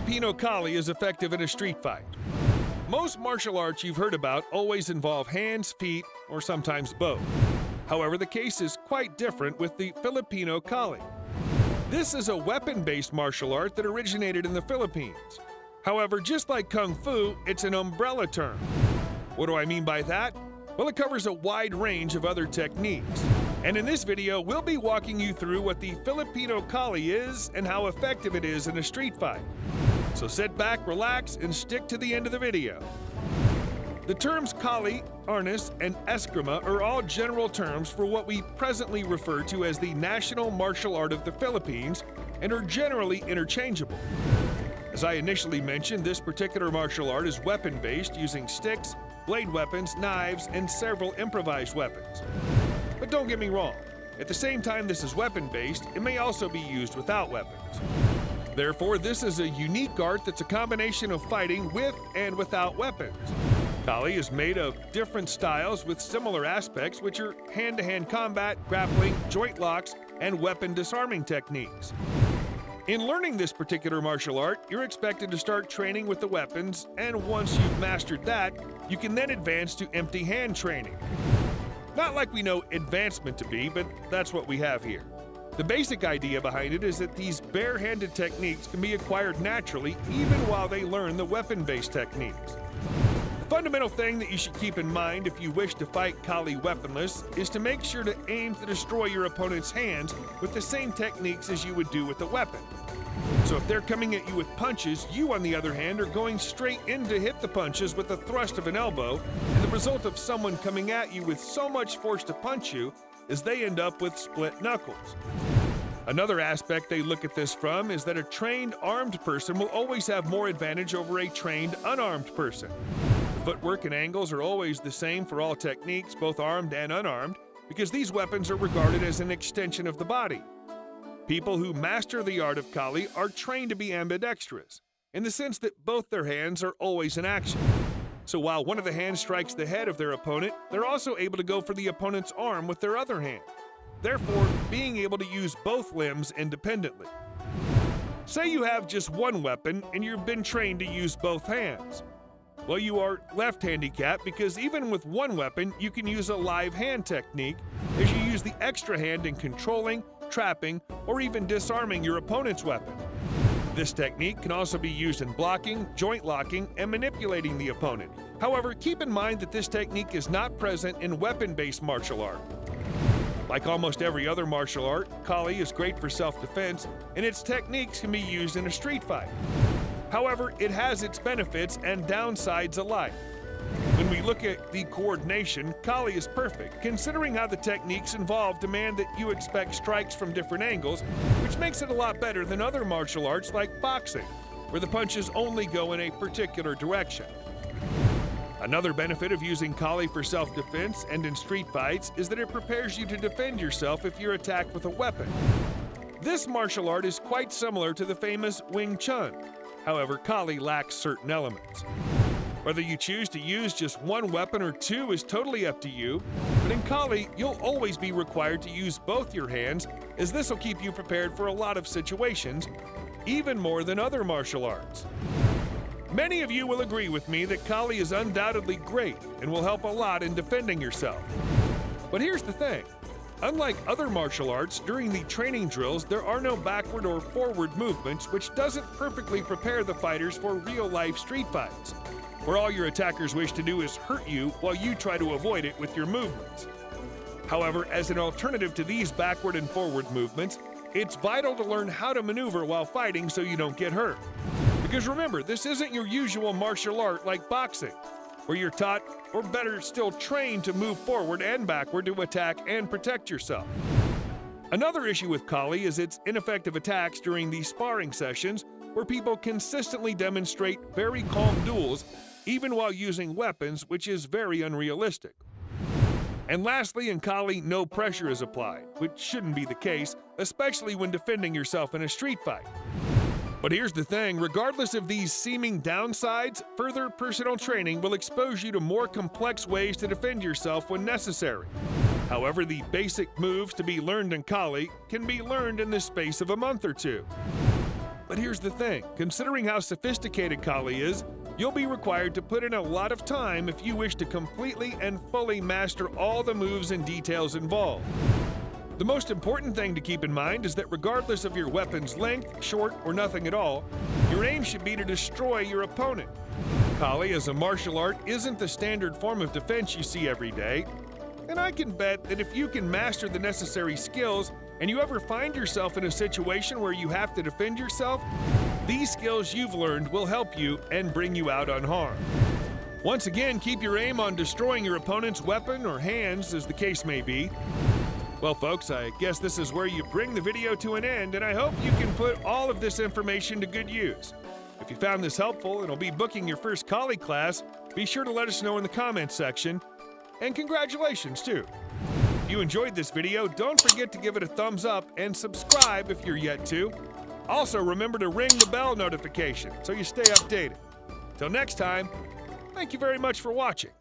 Filipino Kali is effective in a street fight. Most martial arts you've heard about always involve hands, feet, or sometimes both. However, the case is quite different with the Filipino Kali. This is a weapon-based martial art that originated in the Philippines. However, just like Kung Fu, it's an umbrella term. What do I mean by that? Well, it covers a wide range of other techniques. And in this video, we'll be walking you through what the Filipino Kali is and how effective it is in a street fight. So sit back, relax, and stick to the end of the video. The terms Kali, Arnis, and Eskrima are all general terms for what we presently refer to as the national martial art of the Philippines and are generally interchangeable. As I initially mentioned, this particular martial art is weapon-based using sticks, blade weapons, knives, and several improvised weapons. But don't get me wrong, at the same time this is weapon-based, it may also be used without weapons. Therefore, this is a unique art that's a combination of fighting with and without weapons. Kali is made of different styles with similar aspects, which are hand-to-hand combat, grappling, joint locks, and weapon disarming techniques. In learning this particular martial art, you're expected to start training with the weapons, and once you've mastered that, you can then advance to empty hand training. Not like we know advancement to be, but that's what we have here. The basic idea behind it is that these bare-handed techniques can be acquired naturally even while they learn the weapon-based techniques. The fundamental thing that you should keep in mind if you wish to fight Kali weaponless is to make sure to aim to destroy your opponent's hands with the same techniques as you would do with a weapon. So if they're coming at you with punches, you on the other hand are going straight in to hit the punches with the thrust of an elbow, and the result of someone coming at you with so much force to punch you is they end up with split knuckles. Another aspect they look at this from is that a trained armed person will always have more advantage over a trained unarmed person. The footwork and angles are always the same for all techniques, both armed and unarmed, because these weapons are regarded as an extension of the body. People who master the art of Kali are trained to be ambidextrous, in the sense that both their hands are always in action. So while one of the hands strikes the head of their opponent, they're also able to go for the opponent's arm with their other hand, therefore being able to use both limbs independently. Say you have just one weapon and you've been trained to use both hands. Well, you are left handicapped because even with one weapon, you can use a live hand technique as you use the extra hand in controlling, trapping, or even disarming your opponent's weapon. This technique can also be used in blocking, joint locking, and manipulating the opponent. However, keep in mind that this technique is not present in weapon-based martial art. Like almost every other martial art, Kali is great for self-defense, and its techniques can be used in a street fight. However, it has its benefits and downsides alike. When we look at the coordination, Kali is perfect, considering how the techniques involved demand that you expect strikes from different angles, which makes it a lot better than other martial arts like boxing, where the punches only go in a particular direction. Another benefit of using Kali for self-defense and in street fights is that it prepares you to defend yourself if you're attacked with a weapon. This martial art is quite similar to the famous Wing Chun. However, Kali lacks certain elements. Whether you choose to use just one weapon or two is totally up to you, but in Kali, you'll always be required to use both your hands, as this will keep you prepared for a lot of situations, even more than other martial arts. Many of you will agree with me that Kali is undoubtedly great and will help a lot in defending yourself. But here's the thing. Unlike other martial arts, during the training drills, there are no backward or forward movements, which doesn't perfectly prepare the fighters for real-life street fights, where all your attackers wish to do is hurt you while you try to avoid it with your movements. However, as an alternative to these backward and forward movements, it's vital to learn how to maneuver while fighting so you don't get hurt. Because remember, this isn't your usual martial art like boxing, where you're taught, or better still trained, to move forward and backward to attack and protect yourself. Another issue with Kali is its ineffective attacks during these sparring sessions, where people consistently demonstrate very calm duels, even while using weapons, which is very unrealistic. And lastly, in Kali, no pressure is applied, which shouldn't be the case, especially when defending yourself in a street fight. But here's the thing, regardless of these seeming downsides, further personal training will expose you to more complex ways to defend yourself when necessary. However, the basic moves to be learned in Kali can be learned in the space of a month or two. But here's the thing, considering how sophisticated Kali is, you'll be required to put in a lot of time if you wish to completely and fully master all the moves and details involved. The most important thing to keep in mind is that regardless of your weapon's length, short, or nothing at all, your aim should be to destroy your opponent. Kali as a martial art isn't the standard form of defense you see every day, and I can bet that if you can master the necessary skills and you ever find yourself in a situation where you have to defend yourself, these skills you've learned will help you and bring you out unharmed. Once again, keep your aim on destroying your opponent's weapon or hands, as the case may be. Well, folks, I guess this is where you bring the video to an end, and I hope you can put all of this information to good use. If you found this helpful and will be booking your first Kali class, be sure to let us know in the comments section. And congratulations, too. If you enjoyed this video, don't forget to give it a thumbs up and subscribe if you're yet to. Also, remember to ring the bell notification so you stay updated. Till next time, thank you very much for watching.